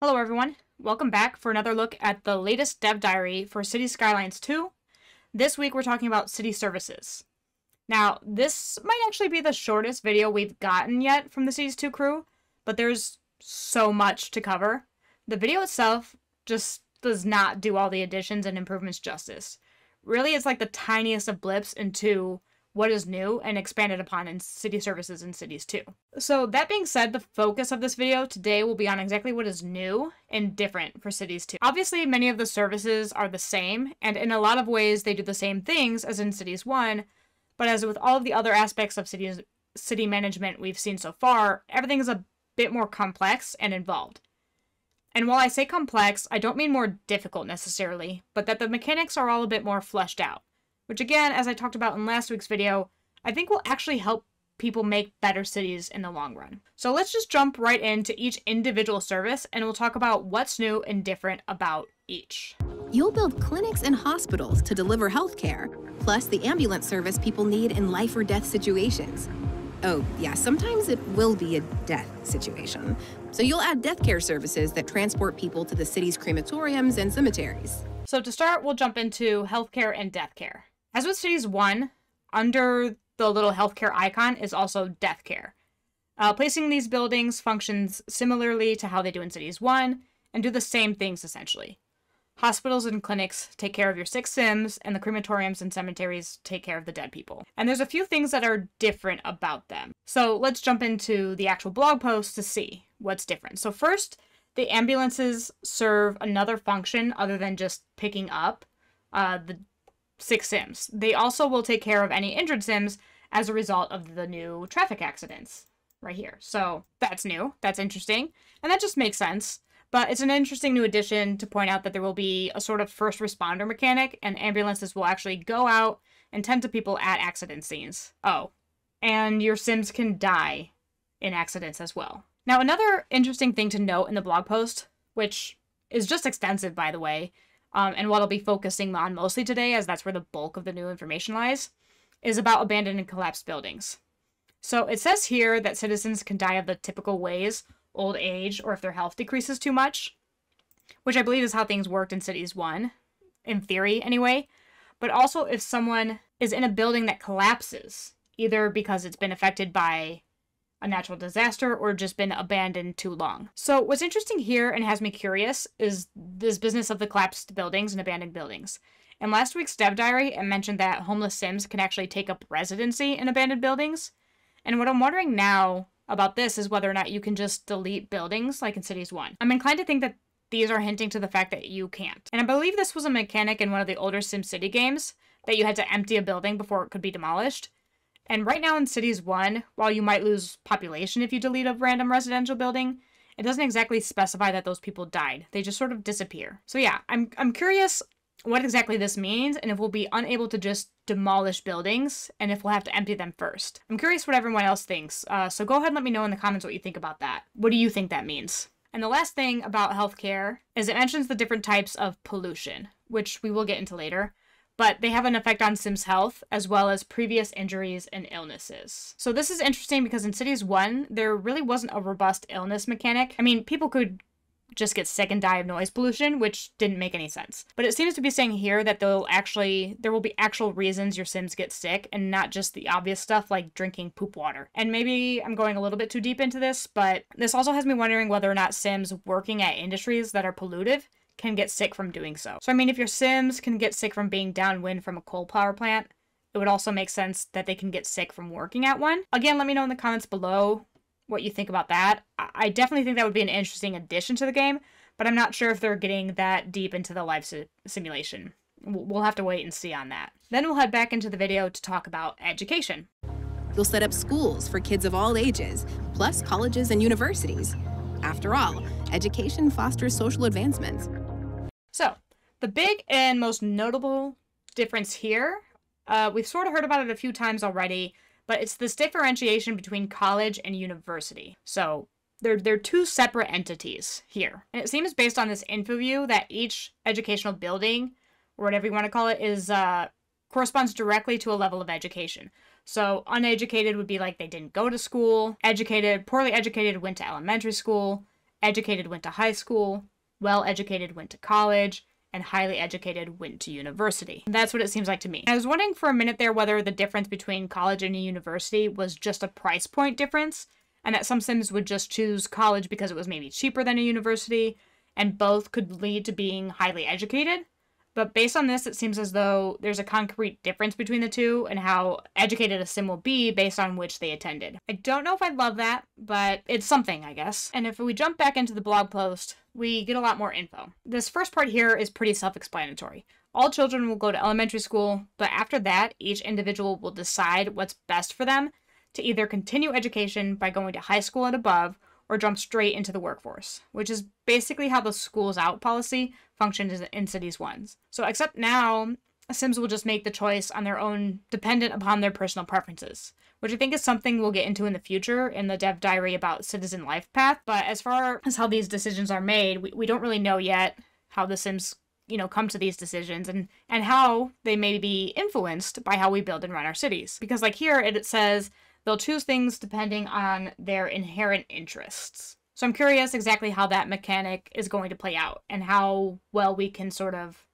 Hello everyone, welcome back for another look at the latest Dev Diary for Cities Skylines 2. This week we're talking about city services. Now, this might actually be the shortest video we've gotten yet from the Cities 2 crew, but there's so much to cover. The video itself just does not do all the additions and improvements justice. Really, it's like the tiniest of blips into what is new and expanded upon in city services in Cities 2. So that being said, the focus of this video today will be on exactly what is new and different for Cities 2. Obviously, many of the services are the same, and in a lot of ways they do the same things as in Cities 1, but as with all of the other aspects of city management we've seen so far, everything is a bit more complex and involved. And while I say complex, I don't mean more difficult necessarily, but that the mechanics are all a bit more fleshed out. Which again, as I talked about in last week's video, I think will actually help people make better cities in the long run. So let's just jump right into each individual service and we'll talk about what's new and different about each. You'll build clinics and hospitals to deliver healthcare, plus the ambulance service people need in life or death situations. Oh, yeah, sometimes it will be a death situation. So you'll add death care services that transport people to the city's crematoriums and cemeteries. So to start, we'll jump into healthcare and death care. As with Cities 1, under the little healthcare icon is also death care. Placing these buildings functions similarly to how they do in Cities 1 and do the same things essentially. Hospitals and clinics take care of your sick Sims, and the crematoriums and cemeteries take care of the dead people. And there's a few things that are different about them. So let's jump into the actual blog post to see what's different. So first, the ambulances serve another function other than just picking up the sick Sims. They also will take care of any injured Sims as a result of the new traffic accidents right here. So that's new. That's interesting. And that just makes sense. But it's an interesting new addition to point out that there will be a sort of first responder mechanic, and ambulances will actually go out and tend to people at accident scenes. Oh, and your Sims can die in accidents as well. Now, another interesting thing to note in the blog post, which is just extensive, by the way, and what I'll be focusing on mostly today, as that's where the bulk of the new information lies, is about abandoned and collapsed buildings. So it says here that citizens can die of the typical ways, old age, or if their health decreases too much, which I believe is how things worked in Cities 1, in theory anyway, but also if someone is in a building that collapses, either because it's been affected by a natural disaster or just been abandoned too long. So what's interesting here and has me curious is this business of the collapsed buildings and abandoned buildings. In last week's Dev Diary, it mentioned that homeless Sims can actually take up residency in abandoned buildings. And what I'm wondering now about this is whether or not you can just delete buildings like in Cities 1. I'm inclined to think that these are hinting to the fact that you can't. And I believe this was a mechanic in one of the older SimCity games, that you had to empty a building before it could be demolished. And right now in Cities 1, while you might lose population if you delete a random residential building, it doesn't exactly specify that those people died. They just sort of disappear. So yeah, I'm curious what exactly this means, and if we'll be unable to just demolish buildings, and if we'll have to empty them first. I'm curious what everyone else thinks, so go ahead and let me know in the comments what you think about that. What do you think that means? And the last thing about healthcare is it mentions the different types of pollution, which we will get into later, but they have an effect on Sims' health, as well as previous injuries and illnesses. So this is interesting because in Cities 1, there really wasn't a robust illness mechanic. I mean, people could just get sick and die of noise pollution, which didn't make any sense. But it seems to be saying here that there will be actual reasons your Sims get sick, and not just the obvious stuff like drinking poop water. And maybe I'm going a little bit too deep into this, but this also has me wondering whether or not Sims working at industries that are pollutive can get sick from doing so. So I mean, if your Sims can get sick from being downwind from a coal power plant, it would also make sense that they can get sick from working at one. Again, let me know in the comments below what you think about that. I definitely think that would be an interesting addition to the game, but I'm not sure if they're getting that deep into the life simulation. We'll have to wait and see on that. Then we'll head back into the video to talk about education. You'll set up schools for kids of all ages, plus colleges and universities. After all, education fosters social advancement. So, the big and most notable difference here, we've sort of heard about it a few times already, but it's this differentiation between college and university. So they're two separate entities here. And it seems based on this info view that each educational building, or whatever you want to call it, is corresponds directly to a level of education. So uneducated would be like they didn't go to school. Educated, poorly educated, went to elementary school. educated went to high school, well-educated went to college, and highly educated went to university. That's what it seems like to me. I was wondering for a minute there whether the difference between college and a university was just a price point difference, and that some Sims would just choose college because it was maybe cheaper than a university, and both could lead to being highly educated. But based on this, it seems as though there's a concrete difference between the two and how educated a Sim will be based on which they attended. I don't know if I love that, but it's something, I guess. And if we jump back into the blog post, we get a lot more info. This first part here is pretty self-explanatory. All children will go to elementary school, but after that, each individual will decide what's best for them to either continue education by going to high school and above, or jump straight into the workforce, which is basically how the schools out policy functions in Cities 1. So except now, Sims will just make the choice on their own, dependent upon their personal preferences, which I think is something we'll get into in the future in the Dev Diary about Citizen Life Path. But as far as how these decisions are made, we don't really know yet how the Sims, come to these decisions and how they may be influenced by how we build and run our cities. Because like here, it says they'll choose things depending on their inherent interests. So I'm curious exactly how that mechanic is going to play out and how well we can sort of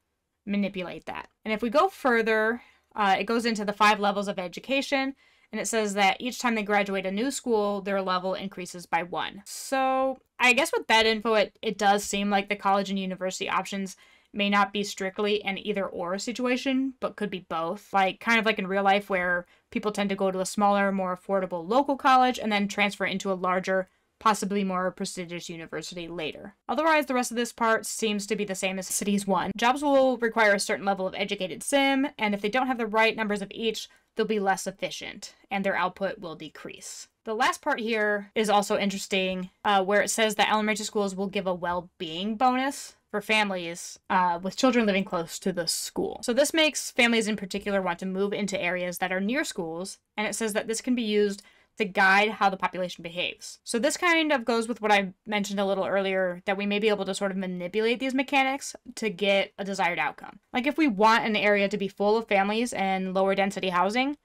manipulate that. And if we go further, it goes into the 5 levels of education, and it says that each time they graduate a new school, their level increases by 1. So I guess with that info, it does seem like the college and university options may not be strictly an either-or situation, but could be both. Kind of like in real life where people tend to go to a smaller, more affordable local college and then transfer into a larger, possibly more prestigious university later. Otherwise, the rest of this part seems to be the same as Cities 1. Jobs will require a certain level of educated Sim, and if they don't have the right numbers of each, they'll be less efficient, and their output will decrease. The last part here is also interesting, where it says that elementary schools will give a well-being bonus for families with children living close to the school. So this makes families in particular want to move into areas that are near schools, and it says that this can be used to guide how the population behaves. So this kind of goes with what I mentioned a little earlier, that we may be able to sort of manipulate these mechanics to get a desired outcome. Like if we want an area to be full of families and lower density housing,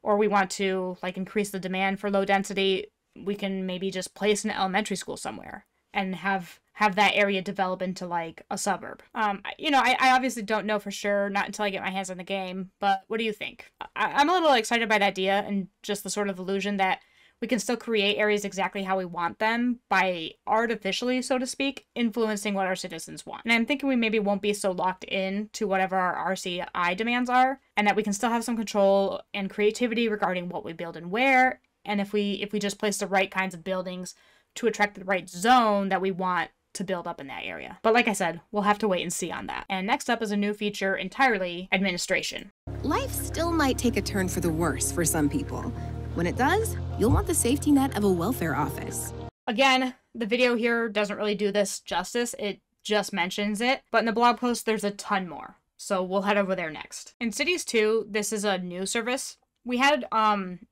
or we want to increase the demand for low density, we can maybe just place an elementary school somewhere and have that area develop into a suburb. I obviously don't know for sure, not until I get my hands on the game, but what do you think? I'm a little excited by the idea and just the sort of illusion that we can still create areas exactly how we want them by artificially, so to speak, influencing what our citizens want. And I'm thinking we maybe won't be so locked in to whatever our RCI demands are, and that we can still have some control and creativity regarding what we build and where, and if we just place the right kinds of buildings to attract the right zone that we want to build up in that area. But like I said, we'll have to wait and see on that. And next up is a new feature entirely: administration. Life still might take a turn for the worse for some people. When it does, you'll want the safety net of a welfare office. Again, the video here doesn't really do this justice. It just mentions it, but in the blog post, there's a ton more. So we'll head over there next. In Cities 2, this is a new service. We had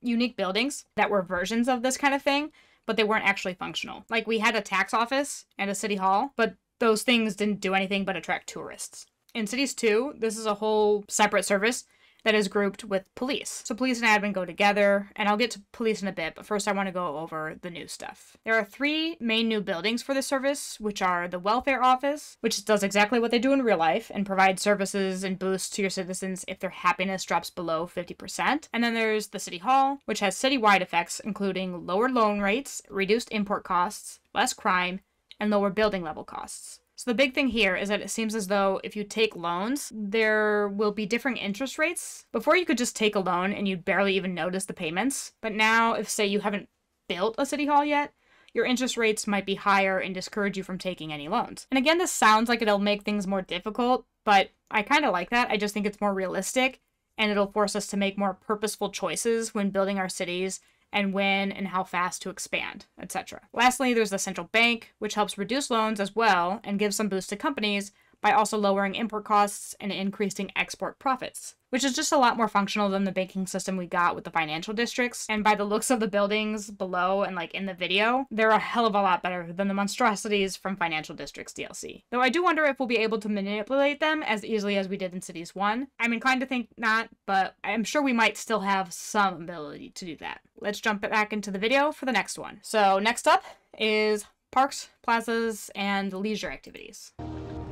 unique buildings that were versions of this kind of thing, but they weren't actually functional. We had a tax office and a city hall, but those things didn't do anything but attract tourists. In Cities 2, this is a whole separate service that is grouped with police. So police and admin go together, and I'll get to police in a bit, but first I want to go over the new stuff. There are 3 main new buildings for this service, which are the welfare office, which does exactly what they do in real life and provides services and boosts to your citizens if their happiness drops below 50%. And then there's the city hall, which has citywide effects, including lower loan rates, reduced import costs, less crime, and lower building level costs. So the big thing here is that it seems as though if you take loans, there will be differing interest rates. Before you could just take a loan and you'd barely even notice the payments. But now, if say you haven't built a city hall yet, your interest rates might be higher and discourage you from taking any loans. And again, this sounds like it'll make things more difficult, but I kind of like that. I just think it's more realistic, and it'll force us to make more purposeful choices when building our cities and when and how fast to expand, etc. Lastly, there's the central bank, which helps reduce loans as well and gives some boost to companies by also lowering import costs and increasing export profits, which is just a lot more functional than the banking system we got with the financial districts. And by the looks of the buildings below and in the video, they're a hell of a lot better than the monstrosities from Financial Districts DLC. Though I do wonder if we'll be able to manipulate them as easily as we did in Cities 1. I'm inclined to think not, but I'm sure we might still have some ability to do that. Let's jump back into the video for the next one. So next up is parks, plazas, and leisure activities.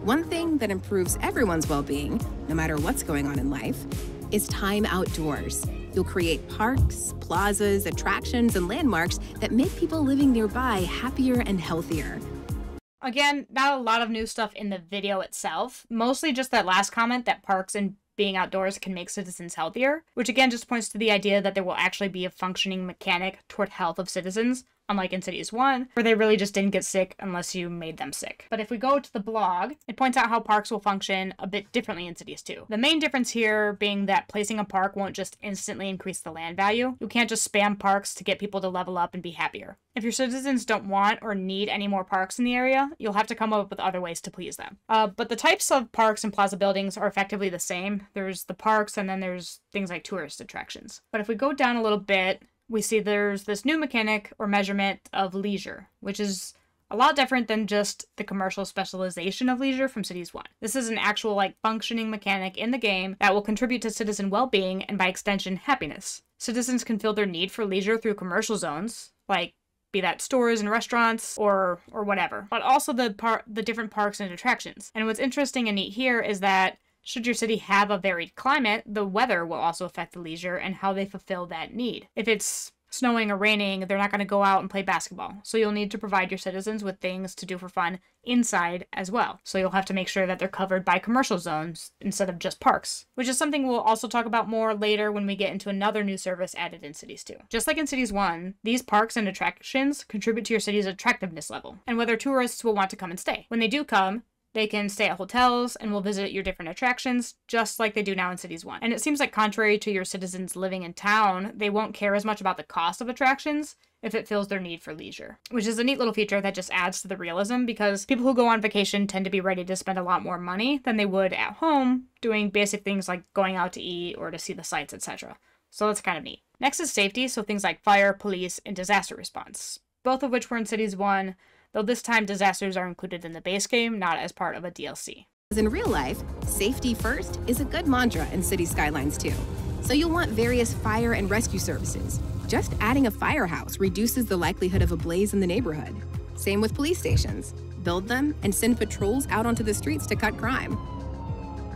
One thing that improves everyone's well-being, no matter what's going on in life, is time outdoors. You'll create parks, plazas, attractions, and landmarks that make people living nearby happier and healthier. Again, not a lot of new stuff in the video itself, mostly just that last comment that parks and being outdoors can make citizens healthier, which again just points to the idea that there will actually be a functioning mechanic toward health of citizens, unlike in Cities 1, where they really just didn't get sick unless you made them sick. But if we go to the blog, it points out how parks will function a bit differently in Cities 2. The main difference here being that placing a park won't just instantly increase the land value. You can't just spam parks to get people to level up and be happier. If your citizens don't want or need any more parks in the area, you'll have to come up with other ways to please them. But the types of parks and plaza buildings are effectively the same. There's the parks and then there's things like tourist attractions. But if we go down a little bit, we see there's this new mechanic or measurement of leisure, which is a lot different than just the commercial specialization of leisure from Cities 1. This is an actual functioning mechanic in the game that will contribute to citizen well-being and by extension happiness. Citizens can fill their need for leisure through commercial zones, be that stores and restaurants or whatever, but also the different parks and attractions. And what's interesting and neat here is that should your city have a varied climate, the weather will also affect the leisure and how they fulfill that need. If it's snowing or raining, they're not going to go out and play basketball. So you'll need to provide your citizens with things to do for fun inside as well. So you'll have to make sure that they're covered by commercial zones instead of just parks, which is something we'll also talk about more later when we get into another new service added in Cities 2. Just like in Cities 1, these parks and attractions contribute to your city's attractiveness level and whether tourists will want to come and stay. When they do come, they can stay at hotels and will visit your different attractions just like they do now in Cities 1. And it seems like contrary to your citizens living in town, they won't care as much about the cost of attractions if it fills their need for leisure, which is a neat little feature that just adds to the realism because people who go on vacation tend to be ready to spend a lot more money than they would at home doing basic things like going out to eat or to see the sights, etc. So that's kind of neat. Next is safety, so things like fire, police, and disaster response, both of which were in Cities 1, though this time disasters are included in the base game, not as part of a DLC. As in real life, safety first is a good mantra in Cities Skylines too. So you'll want various fire and rescue services. Just adding a firehouse reduces the likelihood of a blaze in the neighborhood. Same with police stations. Build them and send patrols out onto the streets to cut crime.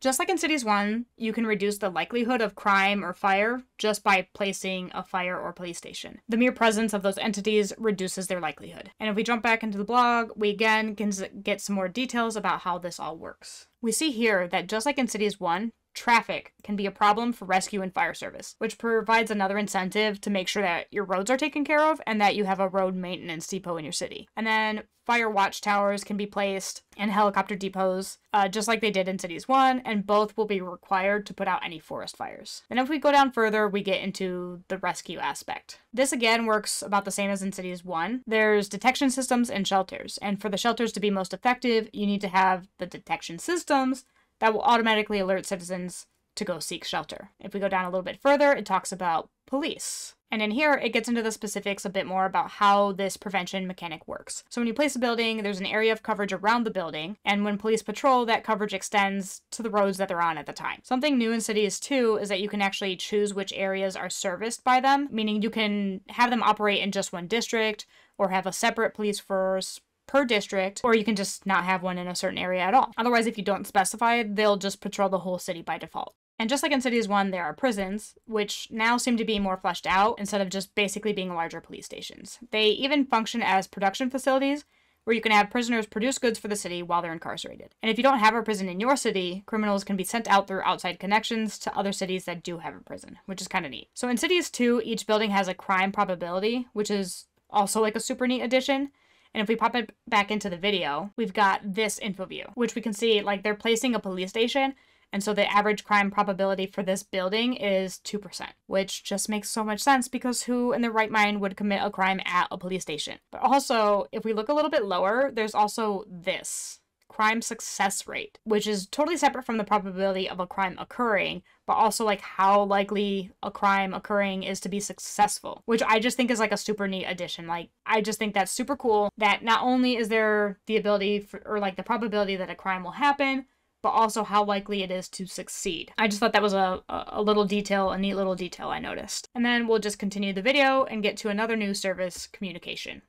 Just like in Cities 1, you can reduce the likelihood of crime or fire just by placing a fire or police station. The mere presence of those entities reduces their likelihood. And if we jump back into the blog, we again can get some more details about how this all works. We see here that just like in Cities 1, traffic can be a problem for rescue and fire service, which provides another incentive to make sure that your roads are taken care of and that you have a road maintenance depot in your city. And then fire watchtowers can be placed and helicopter depots, just like they did in Cities 1, and both will be required to put out any forest fires. And if we go down further, we get into the rescue aspect. This again works about the same as in Cities 1. There's detection systems and shelters, and for the shelters to be most effective, you need to have the detection systems that will automatically alert citizens to go seek shelter. If we go down a little bit further, it talks about police. And in here, it gets into the specifics a bit more about how this prevention mechanic works. So when you place a building, there's an area of coverage around the building, and when police patrol, that coverage extends to the roads that they're on at the time. Something new in Cities 2 is that you can actually choose which areas are serviced by them, meaning you can have them operate in just one district, or have a separate police force per district, or you can just not have one in a certain area at all. Otherwise, if you don't specify, they'll just patrol the whole city by default. And just like in Cities 1, there are prisons, which now seem to be more fleshed out instead of just basically being larger police stations. They even function as production facilities where you can have prisoners produce goods for the city while they're incarcerated. And if you don't have a prison in your city, criminals can be sent out through outside connections to other cities that do have a prison, which is kind of neat. So in Cities 2, each building has a crime probability, which is also a super neat addition. And if we pop it back into the video, we've got this info view, which we can see they're placing a police station. And so the average crime probability for this building is 2%, which just makes so much sense because who in their right mind would commit a crime at a police station? But also, if we look a little bit lower, there's also this crime success rate, which is totally separate from the probability of a crime occurring, but also how likely a crime occurring is to be successful, which I just think is a super neat addition. I just think that's super cool that not only is there the ability or the probability that a crime will happen, but also how likely it is to succeed. I just thought that was a little detail, a neat little detail I noticed. And then we'll just continue the video and get to another new service, communication.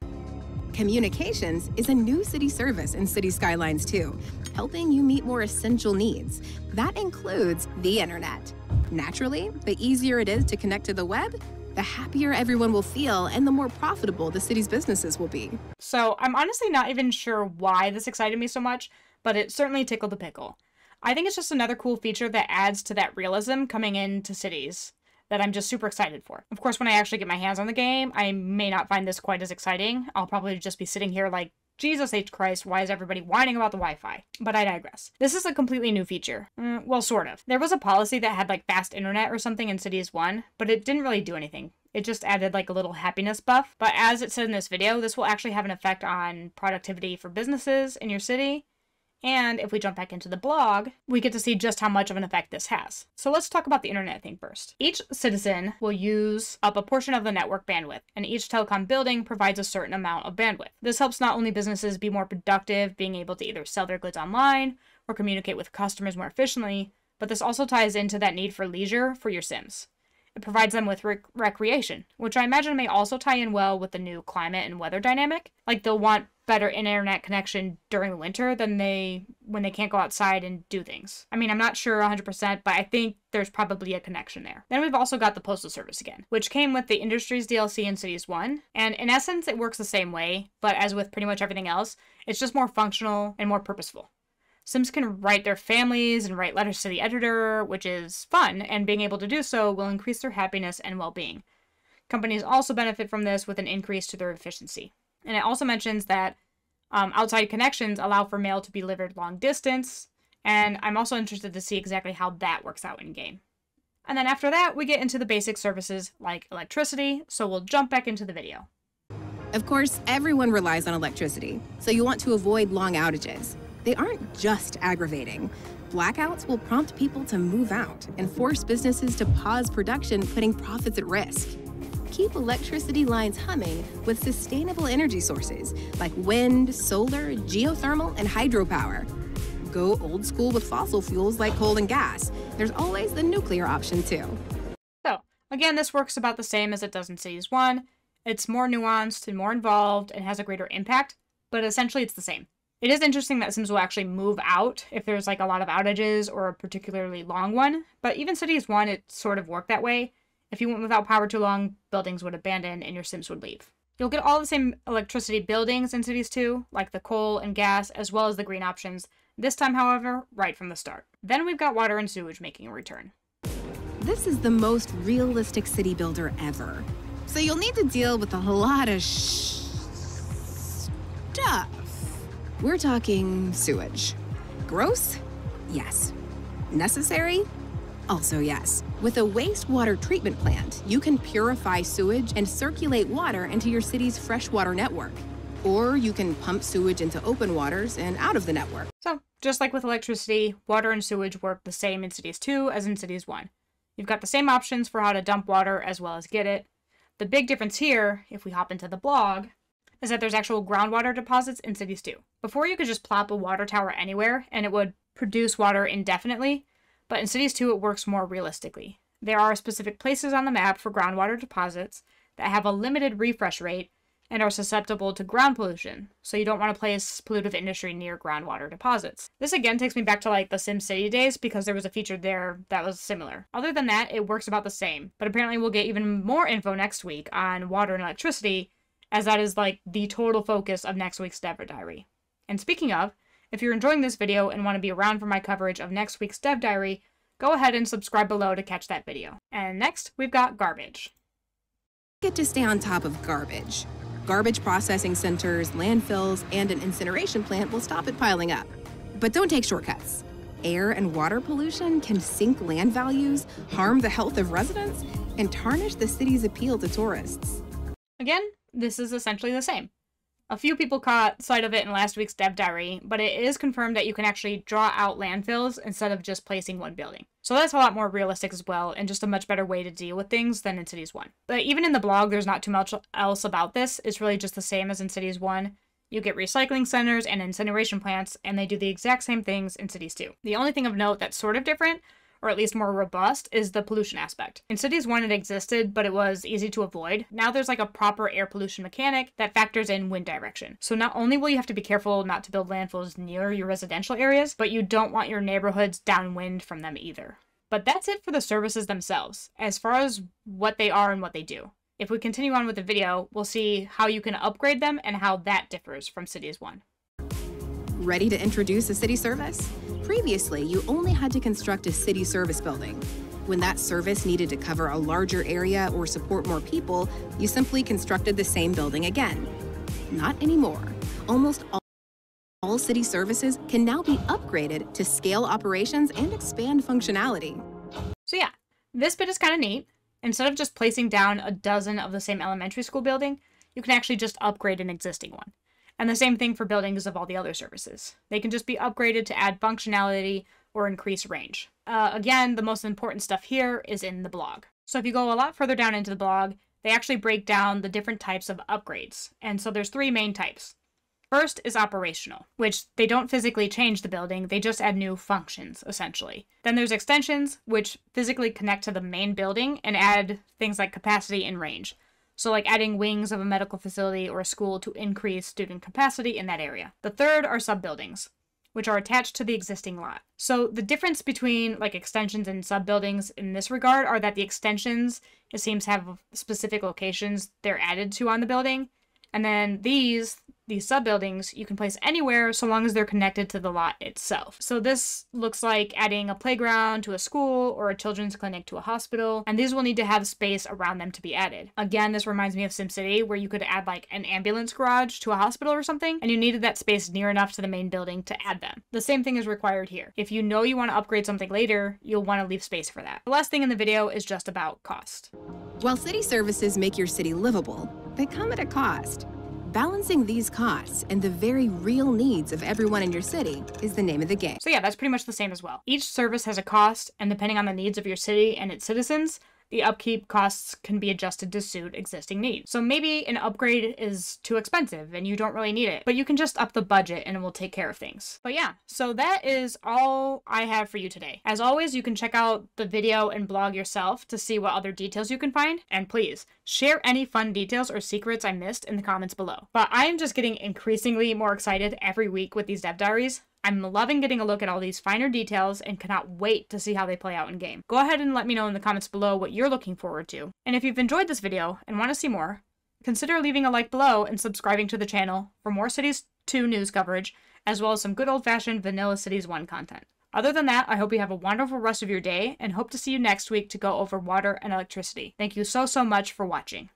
Communications is a new city service in Cities Skylines too, helping you meet more essential needs. That includes the internet. Naturally, the easier it is to connect to the web, the happier everyone will feel and the more profitable the city's businesses will be. So I'm honestly not even sure why this excited me so much, but it certainly tickled the pickle. I think it's just another cool feature that adds to that realism coming into cities that I'm just super excited for. Of course, when I actually get my hands on the game, I may not find this quite as exciting. I'll probably just be sitting here like, Jesus H. Christ, why is everybody whining about the Wi-Fi? But I digress. This is a completely new feature. Well, sort of. There was a policy that had like fast internet or something in Cities 1, but it didn't really do anything. It just added like a little happiness buff. But as it said in this video, this will actually have an effect on productivity for businesses in your city. And if we jump back into the blog, we get to see just how much of an effect this has. So let's talk about the internet thing first. Each citizen will use up a portion of the network bandwidth, and each telecom building provides a certain amount of bandwidth. This helps not only businesses be more productive, being able to either sell their goods online or communicate with customers more efficiently, but this also ties into that need for leisure for your Sims. It provides them with recreation, which I imagine may also tie in well with the new climate and weather dynamic. Like they'll want better internet connection during the winter than when they can't go outside and do things. I mean, I'm not sure 100%, but I think there's probably a connection there. Then we've also got the Postal Service again, which came with the Industries DLC in Cities 1. And in essence, it works the same way, but as with pretty much everything else, it's just more functional and more purposeful. Sims can write their families and write letters to the editor, which is fun, and being able to do so will increase their happiness and well-being. Companies also benefit from this with an increase to their efficiency. And it also mentions that outside connections allow for mail to be delivered long distance, and I'm also interested to see exactly how that works out in-game. And then after that, we get into the basic services like electricity, so we'll jump back into the video. Of course, everyone relies on electricity, so you want to avoid long outages. They aren't just aggravating. Blackouts will prompt people to move out and force businesses to pause production, putting profits at risk. Keep electricity lines humming with sustainable energy sources like wind, solar, geothermal, and hydropower. Go old school with fossil fuels like coal and gas. There's always the nuclear option too. So, again, this works about the same as it does in Cities 1. It's more nuanced and more involved and has a greater impact, but essentially it's the same. It is interesting that Sims will actually move out if there's like a lot of outages or a particularly long one, but even Cities 1, it sort of worked that way. If you went without power too long, buildings would abandon and your Sims would leave. You'll get all the same electricity buildings in Cities 2, like the coal and gas, as well as the green options, this time, however, right from the start. Then we've got water and sewage making a return. This is the most realistic city builder ever. So you'll need to deal with a lot of stuff. We're talking sewage. Gross? Yes. Necessary? Also yes. With a wastewater treatment plant, you can purify sewage and circulate water into your city's freshwater network. Or you can pump sewage into open waters and out of the network. So, just like with electricity, water and sewage work the same in Cities 2 as in Cities 1. You've got the same options for how to dump water as well as get it. The big difference here, if we hop into the blog, is that there's actual groundwater deposits in Cities 2. Before, you could just plop a water tower anywhere and it would produce water indefinitely, but in Cities 2 it works more realistically. There are specific places on the map for groundwater deposits that have a limited refresh rate and are susceptible to ground pollution, so you don't want to place pollutive industry near groundwater deposits. This again takes me back to like the SimCity days because there was a feature there that was similar. Other than that, it works about the same, but apparently we'll get even more info next week on water and electricity, as that is like the total focus of next week's Dev Diary. And speaking of, if you're enjoying this video and want to be around for my coverage of next week's Dev Diary, go ahead and subscribe below to catch that video. And next, we've got garbage. Get to stay on top of garbage. Garbage processing centers, landfills, and an incineration plant will stop it piling up. But don't take shortcuts. Air and water pollution can sink land values, harm the health of residents, and tarnish the city's appeal to tourists. Again, this is essentially the same. A few people caught sight of it in last week's Dev Diary, but it is confirmed that you can actually draw out landfills instead of just placing one building. So that's a lot more realistic as well, and just a much better way to deal with things than in Cities 1. But even in the blog, there's not too much else about this. It's really just the same as in Cities 1. You get recycling centers and incineration plants, and they do the exact same things in Cities 2. The only thing of note that's sort of different or at least more robust, is the pollution aspect. In Cities 1 it existed, but it was easy to avoid. Now there's like a proper air pollution mechanic that factors in wind direction. So not only will you have to be careful not to build landfills near your residential areas, but you don't want your neighborhoods downwind from them either. But that's it for the services themselves, as far as what they are and what they do. If we continue on with the video, we'll see how you can upgrade them and how that differs from Cities 1. Ready to introduce a city service? Previously, you only had to construct a city service building. When that service needed to cover a larger area or support more people, you simply constructed the same building again. Not anymore. Almost all city services can now be upgraded to scale operations and expand functionality. So yeah, this bit is kind of neat. Instead of just placing down a dozen of the same elementary school building, you can actually just upgrade an existing one. And the same thing for buildings of all the other services. They can just be upgraded to add functionality or increase range. Again, the most important stuff here is in the blog. So if you go a lot further down into the blog, they actually break down the different types of upgrades. And so there's 3 main types. First is operational, which they don't physically change the building, they just add new functions, essentially. Then there's extensions, which physically connect to the main building and add things like capacity and range. So like adding wings of a medical facility or a school to increase student capacity in that area. The third are sub-buildings, which are attached to the existing lot. So the difference between like extensions and sub-buildings in this regard are that the extensions, it seems, have specific locations they're added to on the building. And then these sub-buildings you can place anywhere so long as they're connected to the lot itself. So this looks like adding a playground to a school or a children's clinic to a hospital, and these will need to have space around them to be added. Again, this reminds me of SimCity, where you could add like an ambulance garage to a hospital or something, and you needed that space near enough to the main building to add them. The same thing is required here. If you know you want to upgrade something later, you'll want to leave space for that. The last thing in the video is just about cost. While city services make your city livable, they come at a cost. Balancing these costs and the very real needs of everyone in your city is the name of the game. So yeah, that's pretty much the same as well. Each service has a cost, and depending on the needs of your city and its citizens, the upkeep costs can be adjusted to suit existing needs. So maybe an upgrade is too expensive and you don't really need it, but you can just up the budget and it will take care of things. But yeah, so that is all I have for you today. As always, you can check out the video and blog yourself to see what other details you can find. And please, share any fun details or secrets I missed in the comments below. But I am just getting increasingly more excited every week with these Dev Diaries. I'm loving getting a look at all these finer details and cannot wait to see how they play out in game. Go ahead and let me know in the comments below what you're looking forward to. And if you've enjoyed this video and want to see more, consider leaving a like below and subscribing to the channel for more Cities 2 news coverage, as well as some good old-fashioned vanilla Cities 1 content. Other than that, I hope you have a wonderful rest of your day and hope to see you next week to go over water and electricity. Thank you so much for watching.